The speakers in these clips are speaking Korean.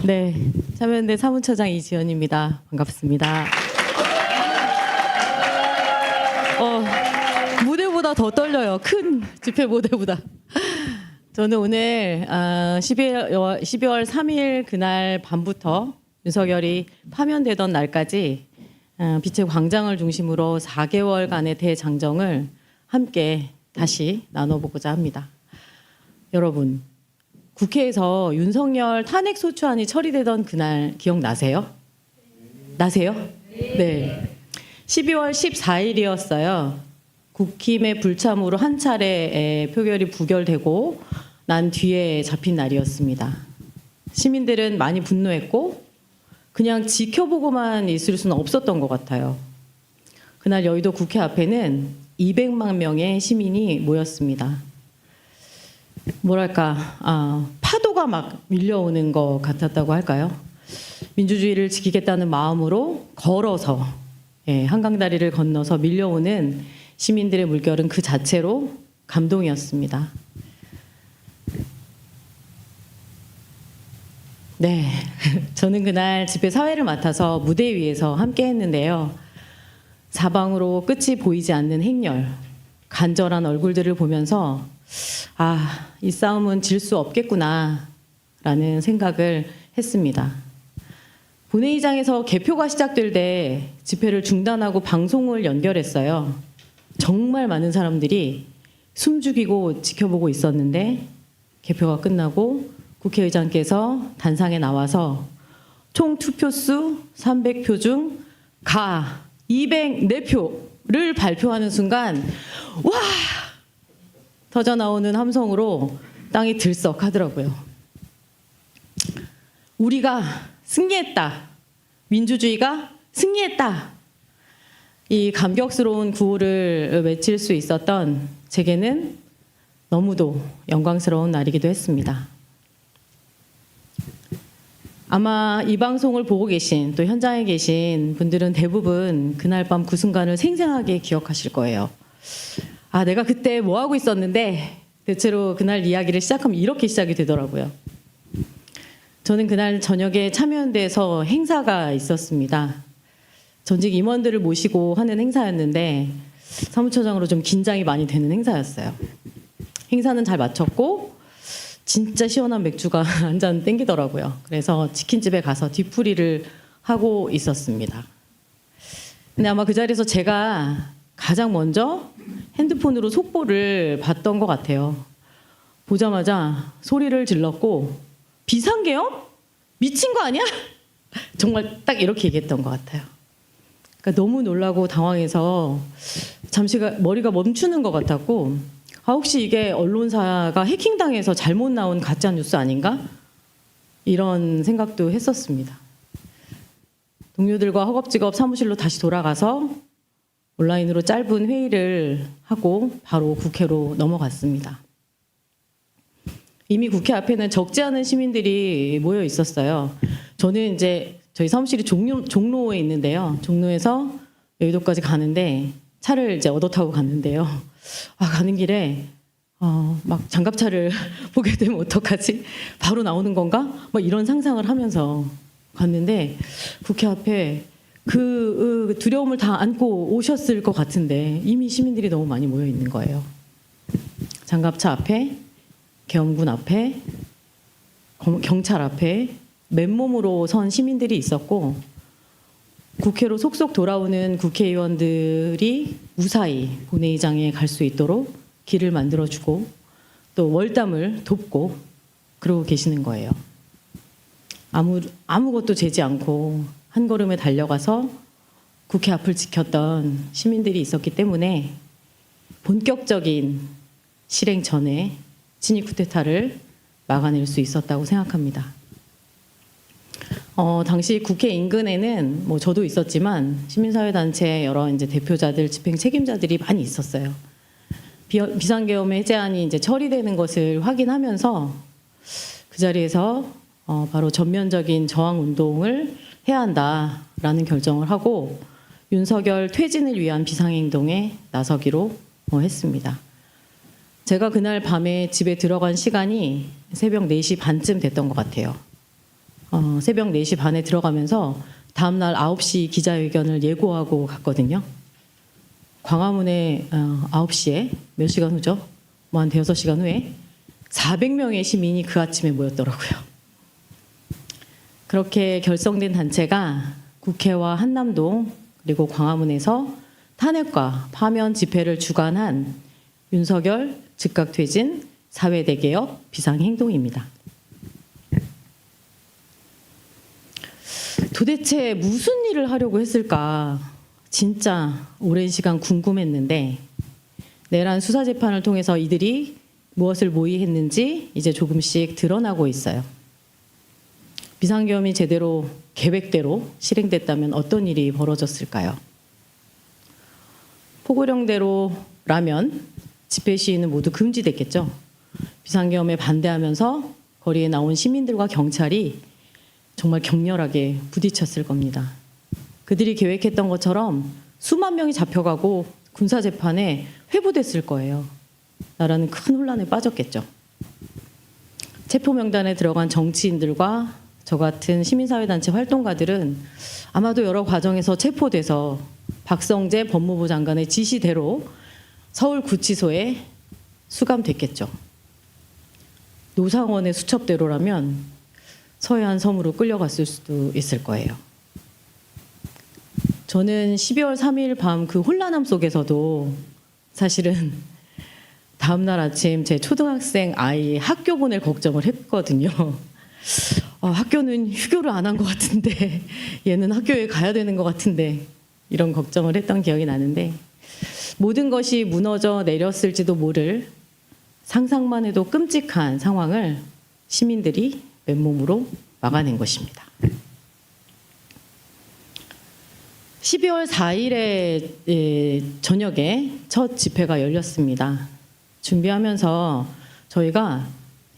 네, 참여연대 사무처장 이지연입니다. 반갑습니다. 무대보다 더 떨려요. 큰 집회 무대보다. 저는 오늘 12월 3일 그날 밤부터 윤석열이 파면되던 날까지 빛의 광장을 중심으로 4개월간의 대장정을 함께 다시 나눠보고자 합니다. 여러분, 국회에서 윤석열 탄핵소추안이 처리되던 그날 기억나세요? 나세요? 네. 12월 14일이었어요. 국힘의 불참으로 한 차례 표결이 부결되고 난 뒤에 잡힌 날이었습니다. 시민들은 많이 분노했고 그냥 지켜보고만 있을 수는 없었던 것 같아요. 그날 여의도 국회 앞에는 200만 명의 시민이 모였습니다. 뭐랄까, 파도가 막 밀려오는 것 같았다고 할까요? 민주주의를 지키겠다는 마음으로 걸어서 한강다리를 건너서 밀려오는 시민들의 물결은 그 자체로 감동이었습니다. 네, 저는 그날 집회 사회를 맡아서 무대 위에서 함께 했는데요. 사방으로 끝이 보이지 않는 행렬, 간절한 얼굴들을 보면서 이 싸움은 질 수 없겠구나 라는 생각을 했습니다. 본회의장에서 개표가 시작될 때 집회를 중단하고 방송을 연결했어요. 정말 많은 사람들이 숨죽이고 지켜보고 있었는데 개표가 끝나고 국회의장께서 단상에 나와서 총 투표수 300표 중 가 204표를 발표하는 순간 와! 터져 나오는 함성으로 땅이 들썩하더라고요. 우리가 승리했다. 민주주의가 승리했다. 이 감격스러운 구호를 외칠 수 있었던 제게는 너무도 영광스러운 날이기도 했습니다. 아마 이 방송을 보고 계신 또 현장에 계신 분들은 대부분 그날 밤 그 순간을 생생하게 기억하실 거예요. 내가 그때 뭐 하고 있었는데 대체로 그날 이야기를 시작하면 이렇게 시작이 되더라고요. 저는 그날 저녁에 참여연대에서 행사가 있었습니다. 전직 임원들을 모시고 하는 행사였는데 사무처장으로 좀 긴장이 많이 되는 행사였어요. 행사는 잘 마쳤고 진짜 시원한 맥주가 한 잔 땡기더라고요. 그래서 치킨집에 가서 뒤풀이를 하고 있었습니다. 근데 아마 그 자리에서 제가 가장 먼저 핸드폰으로 속보를 봤던 것 같아요. 보자마자 소리를 질렀고 비상계엄? 미친 거 아니야? 정말 딱 이렇게 얘기했던 것 같아요. 그러니까 너무 놀라고 당황해서 잠시 머리가 멈추는 것 같았고 혹시 이게 언론사가 해킹당해서 잘못 나온 가짜 뉴스 아닌가? 이런 생각도 했었습니다. 동료들과 허겁지겁 사무실로 다시 돌아가서 온라인으로 짧은 회의를 하고 바로 국회로 넘어갔습니다. 이미 국회 앞에는 적지 않은 시민들이 모여 있었어요. 저는 이제 저희 사무실이 종로에 있는데요. 종로에서 여의도까지 가는데 차를 이제 얻어 타고 갔는데요. 가는 길에 막 장갑차를 보게 되면 어떡하지? 바로 나오는 건가? 막 이런 상상을 하면서 갔는데 국회 앞에 그 두려움을 다 안고 오셨을 것 같은데 이미 시민들이 너무 많이 모여 있는 거예요. 장갑차 앞에, 계엄군 앞에, 경찰 앞에 맨몸으로 선 시민들이 있었고 국회로 속속 돌아오는 국회의원들이 무사히 본회의장에 갈 수 있도록 길을 만들어주고 또 월담을 돕고 그러고 계시는 거예요. 아무것도 재지 않고 한 걸음에 달려가서 국회 앞을 지켰던 시민들이 있었기 때문에 본격적인 실행 전에 친위 쿠데타를 막아낼 수 있었다고 생각합니다. 당시 국회 인근에는 저도 있었지만 시민사회단체 여러 이제 대표자들, 집행 책임자들이 많이 있었어요. 비상계엄 해제안이 이제 처리되는 것을 확인하면서 그 자리에서 바로 전면적인 저항 운동을 해야 한다라는 결정을 하고 윤석열 퇴진을 위한 비상행동에 나서기로 했습니다. 제가 그날 밤에 집에 들어간 시간이 새벽 4시 반쯤 됐던 것 같아요. 새벽 4시 반에 들어가면서 다음날 9시 기자회견을 예고하고 갔거든요. 광화문에 9시에 몇 시간 후죠? 한 대여섯 시간 후에 400명의 시민이 그 아침에 모였더라고요. 그렇게 결성된 단체가 국회와 한남동 그리고 광화문에서 탄핵과 파면 집회를 주관한 윤석열 즉각퇴진 사회대개혁 비상행동입니다. 도대체 무슨 일을 하려고 했을까 진짜 오랜 시간 궁금했는데 내란 수사재판을 통해서 이들이 무엇을 모의했는지 이제 조금씩 드러나고 있어요. 비상계엄이 제대로 계획대로 실행됐다면 어떤 일이 벌어졌을까요? 포고령대로라면 집회 시위는 모두 금지됐겠죠. 비상계엄에 반대하면서 거리에 나온 시민들과 경찰이 정말 격렬하게 부딪혔을 겁니다. 그들이 계획했던 것처럼 수만 명이 잡혀가고 군사재판에 회부됐을 거예요. 나라는 큰 혼란에 빠졌겠죠. 체포 명단에 들어간 정치인들과 저 같은 시민사회단체 활동가들은 아마도 여러 과정에서 체포돼서 박성재 법무부 장관의 지시대로 서울구치소에 수감됐겠죠. 노상원의 수첩대로라면 서해안 섬으로 끌려갔을 수도 있을 거예요. 저는 12월 3일 밤 그 혼란함 속에서도 사실은 다음날 아침 제 초등학생 아이 학교 보낼 걱정을 했거든요. 학교는 휴교를 안 한 것 같은데 얘는 학교에 가야 되는 것 같은데 이런 걱정을 했던 기억이 나는데 모든 것이 무너져 내렸을지도 모를 상상만 해도 끔찍한 상황을 시민들이 맨몸으로 막아낸 것입니다. 12월 4일에 저녁에 첫 집회가 열렸습니다. 준비하면서 저희가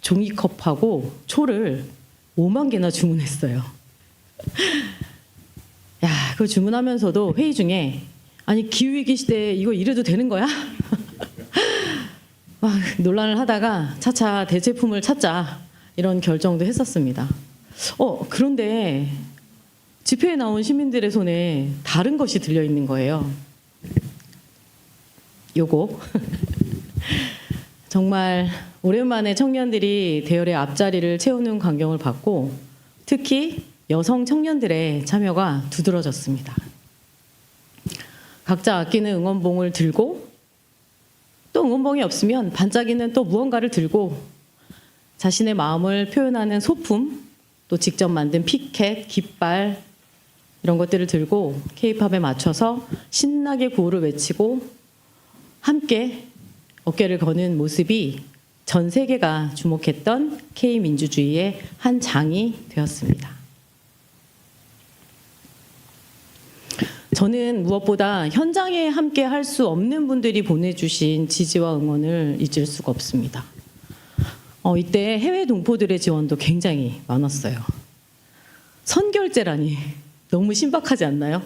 종이컵하고 초를 5만 개나 주문했어요. 야, 그거 주문하면서도 회의 중에 아니 기후위기 시대에 이거 이래도 되는 거야? 막 논란을 하다가 차차 대체품을 찾자 이런 결정도 했었습니다. 그런데 집회에 나온 시민들의 손에 다른 것이 들려 있는 거예요. 요거 정말 오랜만에 청년들이 대열의 앞자리를 채우는 광경을 봤고 특히 여성 청년들의 참여가 두드러졌습니다. 각자 아끼는 응원봉을 들고 또 응원봉이 없으면 반짝이는 또 무언가를 들고 자신의 마음을 표현하는 소품 또 직접 만든 피켓, 깃발 이런 것들을 들고 K-팝에 맞춰서 신나게 구호를 외치고 함께 어깨를 거는 모습이 전 세계가 주목했던 K민주주의의 한 장이 되었습니다. 저는 무엇보다 현장에 함께 할 수 없는 분들이 보내주신 지지와 응원을 잊을 수가 없습니다. 이때 해외 동포들의 지원도 굉장히 많았어요. 선결제라니 너무 신박하지 않나요?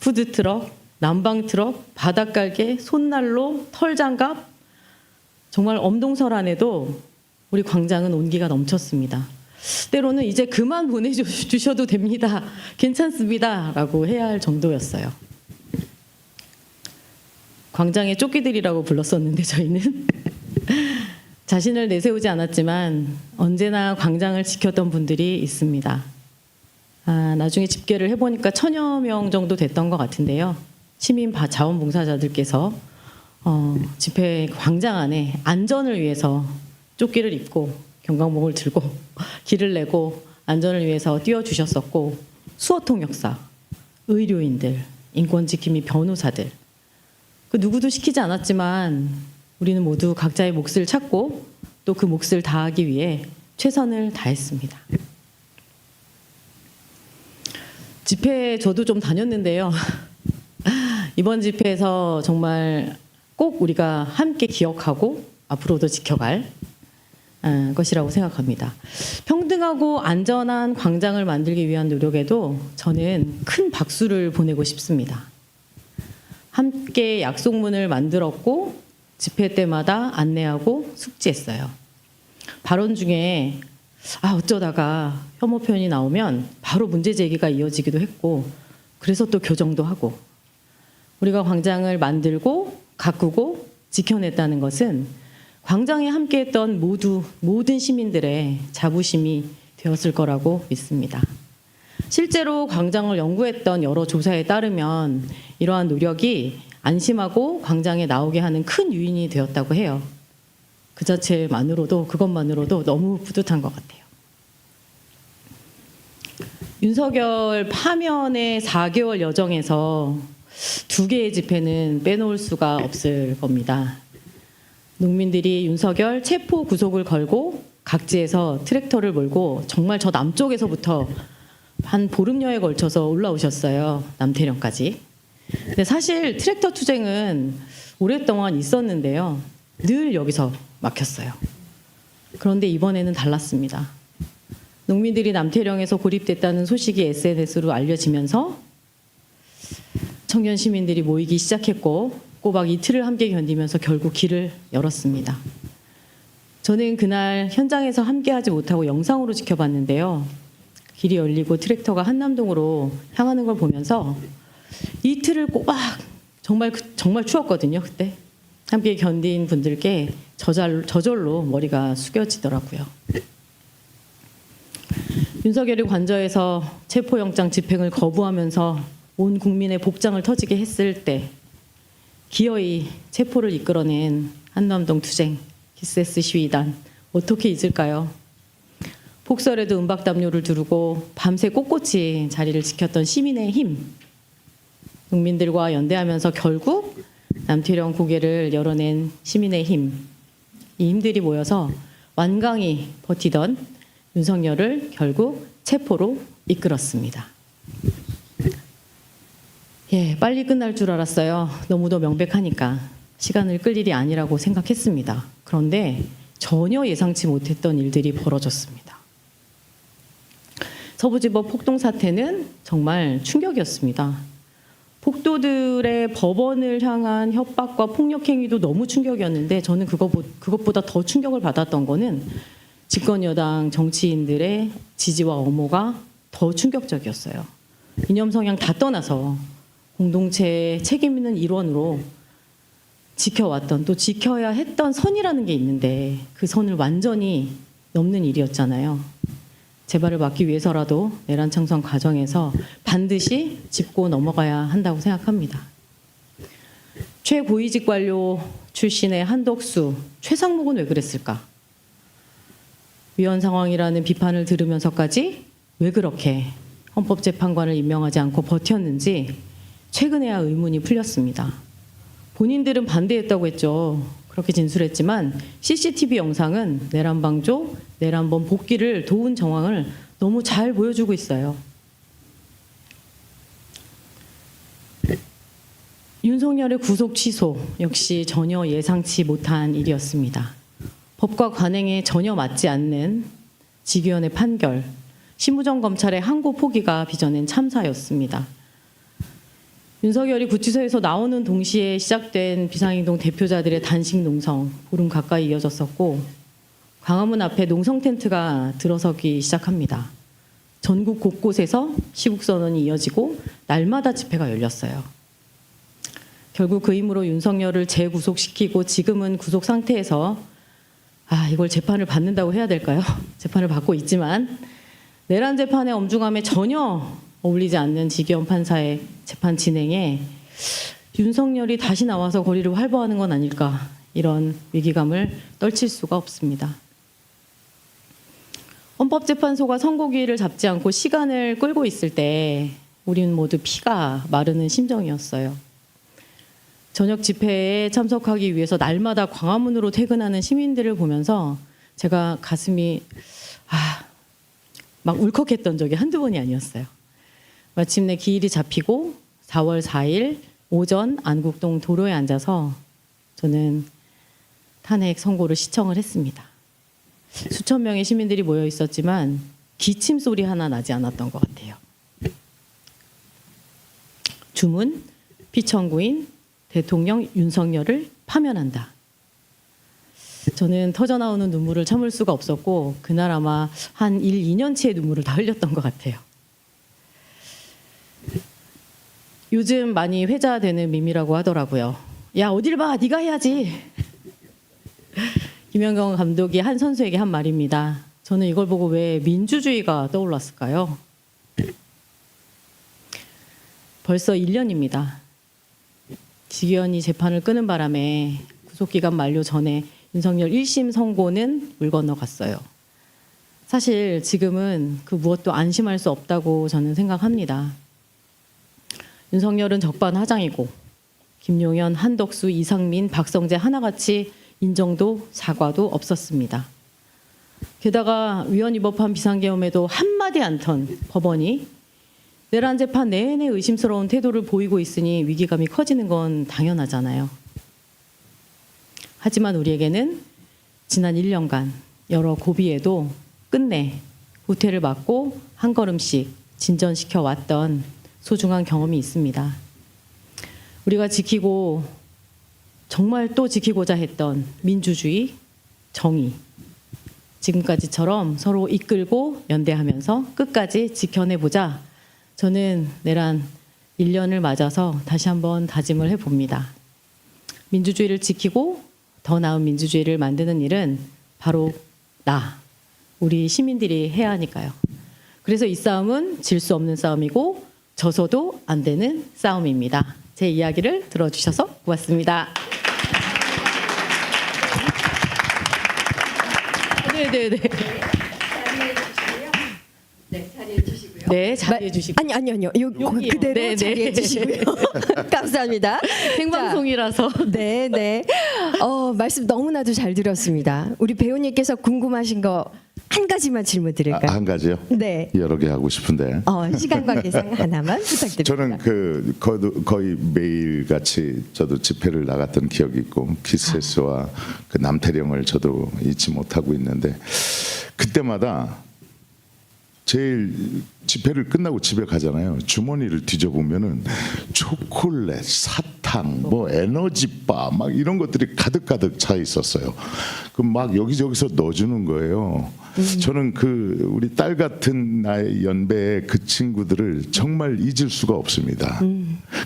푸드트럭, 난방트럭, 바닥갈개, 손난로, 털장갑 정말 엄동설안에도 우리 광장은 온기가 넘쳤습니다. 때로는 이제 그만 보내주셔도 됩니다. 괜찮습니다. 라고 해야 할 정도였어요. 광장의 쫓기들이라고 불렀었는데 저희는 자신을 내세우지 않았지만 언제나 광장을 지켰던 분들이 있습니다. 나중에 집계를 해보니까 1000여 명 정도 됐던 것 같은데요. 시민 자원봉사자들께서 집회 광장 안에 안전을 위해서 조끼를 입고 경광봉을 들고 길을 내고 안전을 위해서 뛰어주셨었고 수어통역사, 의료인들, 인권지킴이 변호사들 그 누구도 시키지 않았지만 우리는 모두 각자의 몫을 찾고 또 그 몫을 다하기 위해 최선을 다했습니다. 집회 저도 좀 다녔는데요. 이번 집회에서 정말 꼭 우리가 함께 기억하고 앞으로도 지켜갈 것이라고 생각합니다. 평등하고 안전한 광장을 만들기 위한 노력에도 저는 큰 박수를 보내고 싶습니다. 함께 약속문을 만들었고 집회 때마다 안내하고 숙지했어요. 발언 중에 어쩌다가 혐오 표현이 나오면 바로 문제 제기가 이어지기도 했고, 그래서 또 교정도 하고, 우리가 광장을 만들고 가꾸고 지켜냈다는 것은 광장에 함께했던 모든 시민들의 자부심이 되었을 거라고 믿습니다. 실제로 광장을 연구했던 여러 조사에 따르면 이러한 노력이 안심하고 광장에 나오게 하는 큰 요인이 되었다고 해요. 그것만으로도 너무 뿌듯한 것 같아요. 윤석열 파면의 4개월 여정에서 2개의 집회는 빼놓을 수가 없을 겁니다. 농민들이 윤석열 체포 구속을 걸고 각지에서 트랙터를 몰고 정말 저 남쪽에서부터 한 보름여에 걸쳐서 올라오셨어요. 남태령까지. 근데 사실 트랙터 투쟁은 오랫동안 있었는데요. 늘 여기서 막혔어요. 그런데 이번에는 달랐습니다. 농민들이 남태령에서 고립됐다는 소식이 SNS로 알려지면서 청년 시민들이 모이기 시작했고 꼬박 이틀을 함께 견디면서 결국 길을 열었습니다. 저는 그날 현장에서 함께하지 못하고 영상으로 지켜봤는데요. 길이 열리고 트랙터가 한남동으로 향하는 걸 보면서 이틀을 꼬박 정말 추웠거든요. 그때 함께 견딘 분들께 저절로 머리가 숙여지더라고요. 윤석열이 관저에서 체포영장 집행을 거부하면서 온 국민의 복장을 터지게 했을 때 기어이 체포를 이끌어낸 한남동 투쟁, 기세스 시위단 어떻게 잊을까요? 폭설에도 은박담요를 두르고 밤새 꼿꼿이 자리를 지켰던 시민의 힘, 국민들과 연대하면서 결국 남태령 고개를 열어낸 시민의 힘, 이 힘들이 모여서 완강히 버티던 윤석열을 결국 체포로 이끌었습니다. 빨리 끝날 줄 알았어요. 너무도 명백하니까. 시간을 끌 일이 아니라고 생각했습니다. 그런데 전혀 예상치 못했던 일들이 벌어졌습니다. 서부지법 폭동 사태는 정말 충격이었습니다. 폭도들의 법원을 향한 협박과 폭력 행위도 너무 충격이었는데 저는 그것보다 더 충격을 받았던 거는 집권 여당 정치인들의 지지와 엄호가 더 충격적이었어요. 이념 성향 다 떠나서 공동체의 책임 있는 일원으로 지켜왔던 또 지켜야 했던 선이라는 게 있는데 그 선을 완전히 넘는 일이었잖아요. 재발을 막기 위해서라도 내란 청산 과정에서 반드시 짚고 넘어가야 한다고 생각합니다. 최고위직 관료 출신의 한덕수, 최상목은 왜 그랬을까? 위헌 상황이라는 비판을 들으면서까지 왜 그렇게 헌법재판관을 임명하지 않고 버텼는지 최근에야 의문이 풀렸습니다. 본인들은 반대했다고 했죠. 그렇게 진술했지만 CCTV 영상은 내란 방조, 내란범 복귀를 도운 정황을 너무 잘 보여주고 있어요. 윤석열의 구속 취소 역시 전혀 예상치 못한 일이었습니다. 법과 관행에 전혀 맞지 않는 직위원의 판결, 심우정 검찰의 항고 포기가 빚어낸 참사였습니다. 윤석열이 구치소에서 나오는 동시에 시작된 비상행동 대표자들의 단식 농성, 보름 가까이 이어졌었고 광화문 앞에 농성 텐트가 들어서기 시작합니다. 전국 곳곳에서 시국선언이 이어지고 날마다 집회가 열렸어요. 결국 그 힘으로 윤석열을 재구속시키고 지금은 구속 상태에서 이걸 재판을 받는다고 해야 될까요? 재판을 받고 있지만 내란 재판의 엄중함에 전혀 어울리지 않는 지기현 판사의 재판 진행에 윤석열이 다시 나와서 거리를 활보하는 건 아닐까 이런 위기감을 떨칠 수가 없습니다. 헌법재판소가 선고기일을 잡지 않고 시간을 끌고 있을 때 우리는 모두 피가 마르는 심정이었어요. 저녁 집회에 참석하기 위해서 날마다 광화문으로 퇴근하는 시민들을 보면서 제가 가슴이 막 울컥했던 적이 한두 번이 아니었어요. 마침내 기일이 잡히고 4월 4일 오전 안국동 도로에 앉아서 저는 탄핵 선고를 시청을 했습니다. 수천 명의 시민들이 모여 있었지만 기침 소리 하나 나지 않았던 것 같아요. 주문, 피청구인 대통령 윤석열을 파면한다. 저는 터져 나오는 눈물을 참을 수가 없었고 그날 아마 한 1, 2년치의 눈물을 다 흘렸던 것 같아요. 요즘 많이 회자되는 밈이라고 하더라고요. 야 어딜 봐, 네가 해야지. 김연경 감독이 한 선수에게 한 말입니다. 저는 이걸 보고 왜 민주주의가 떠올랐을까요? 벌써 1년입니다. 지기현이 재판을 끄는 바람에 구속기간 만료 전에 윤석열 1심 선고는 물 건너갔어요. 사실 지금은 그 무엇도 안심할 수 없다고 저는 생각합니다. 윤석열은 적반하장이고 김용현, 한덕수, 이상민, 박성재 하나같이 인정도 사과도 없었습니다. 게다가 위헌 위법한 비상계엄에도 한마디 안 턴 법원이 내란 재판 내내 의심스러운 태도를 보이고 있으니 위기감이 커지는 건 당연하잖아요. 하지만 우리에게는 지난 1년간 여러 고비에도 끝내 후퇴를 맞고 한 걸음씩 진전시켜 왔던 소중한 경험이 있습니다. 우리가 지키고 정말 또 지키고자 했던 민주주의, 정의, 지금까지처럼 서로 이끌고 연대하면서 끝까지 지켜내보자. 저는 내란 1년을 맞아서 다시 한번 다짐을 해봅니다. 민주주의를 지키고 더 나은 민주주의를 만드는 일은 바로 우리 시민들이 해야 하니까요. 그래서 이 싸움은 질 수 없는 싸움이고 져서도 안 되는 싸움입니다. 제 이야기를 들어주셔서 고맙습니다. 네네네. 자리해 주시고요. 네, 자리해 주시고. 아니요. 그대로 네네. 자리해 주시고요. 감사합니다. 생방송이라서. 네네. 말씀 너무나도 잘 들었습니다. 우리 배우님께서 궁금하신 거 한 가지만 질문 드릴까요? 한 가지요? 네. 여러 개 하고 싶은데. 시간 관계상 하나만 부탁드립니다. 저는 거의 매일 같이 저도 집회를 나갔던 기억이 있고 키스에스와 그 남태령을 저도 잊지 못하고 있는데 그때마다 제일 집회를 끝나고 집에 가잖아요. 주머니를 뒤져보면은 초콜릿, 사탕, 뭐 에너지바 막 이런 것들이 가득가득 차 있었어요. 그럼 막 여기저기서 넣어주는 거예요. 저는 그 우리 딸 같은 나의 연배의 그 친구들을 정말 잊을 수가 없습니다.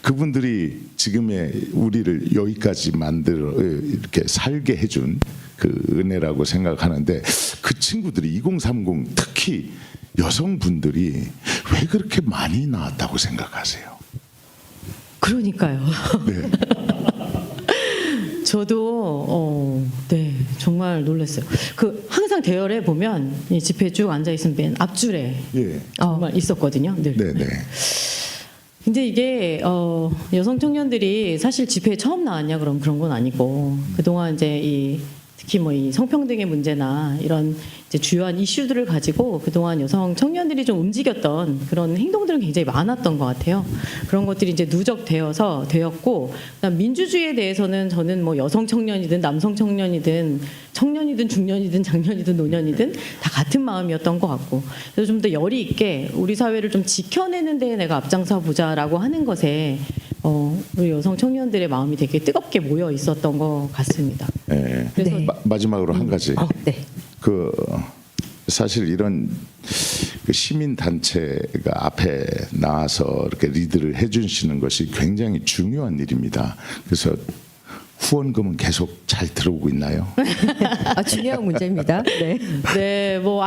그분들이 지금의 우리를 여기까지 만들어 이렇게 살게 해준 그 은혜라고 생각하는데 그 친구들이 2030 특히 여성분들이 왜 그렇게 많이 나왔다고 생각하세요? 그러니까요. 네. 저도 네 정말 놀랐어요. 그 항상 대열에 보면 이 집회 쭉 앉아 있으면 맨 앞줄에 예. 정말 있었거든요. 늘. 네네. 근데 이게 여성 청년들이 사실 집회에 처음 나왔냐 그럼 그런 건 아니고 그동안 이제 특히 뭐 이 성평등의 문제나 이런 이제 주요한 이슈들을 가지고 그동안 여성 청년들이 좀 움직였던 그런 행동들은 굉장히 많았던 것 같아요. 그런 것들이 이제 누적되었고, 그다음 민주주의에 대해서는 저는 뭐 여성 청년이든 남성 청년이든 청년이든 중년이든 장년이든 노년이든 다 같은 마음이었던 것 같고, 그래서 좀 더 열의 있게 우리 사회를 좀 지켜내는 데에 내가 앞장서 보자라고 하는 것에 우리 여성 청년들의 마음이 되게 뜨겁게 모여 있었던 것 같습니다. 네. 그래서 마지막으로 한 가지. 네. 사실 이런 그 시민 단체가 앞에 나와서 이렇게 리드를 해주시는 것이 굉장히 중요한 일입니다. 그래서 후원금은 계속 잘 들어오고 있나요? 중요한 문제입니다. 네. 네, 뭐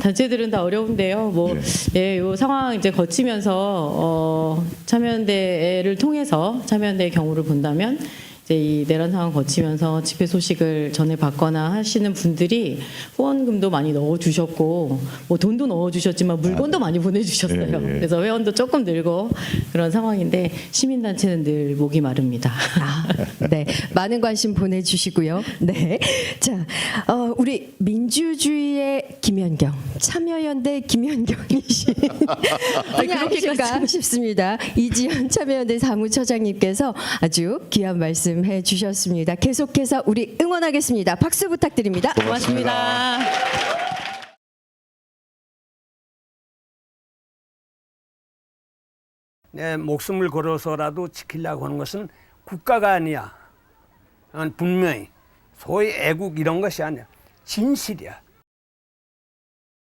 단체들은 다 어려운데요. 뭐 예, 요 상황 이제 거치면서 참여연대를 통해서 참여연대의 경우를 본다면 이제 이 내란 상황 거치면서 집회 소식을 전해 받거나 하시는 분들이 후원금도 많이 넣어 주셨고 뭐 돈도 넣어 주셨지만 물건도 많이 보내 주셨어요. 예. 그래서 회원도 조금 늘고 그런 상황인데 시민 단체는 늘 목이 마릅니다. 네, 많은 관심 보내주시고요. 네, 자, 우리 민주주의의 김연경, 참여연대 김연경이신 분이 아니실까 싶습니다. 이지연 참여연대 사무처장님께서 아주 귀한 말씀해 주셨습니다. 계속해서 우리 응원하겠습니다. 박수 부탁드립니다. 고맙습니다. 내 목숨을 걸어서라도 지키려고 하는 것은 국가가 아니야. 분명히 소위 애국 이런 것이 아니야. 진실이야.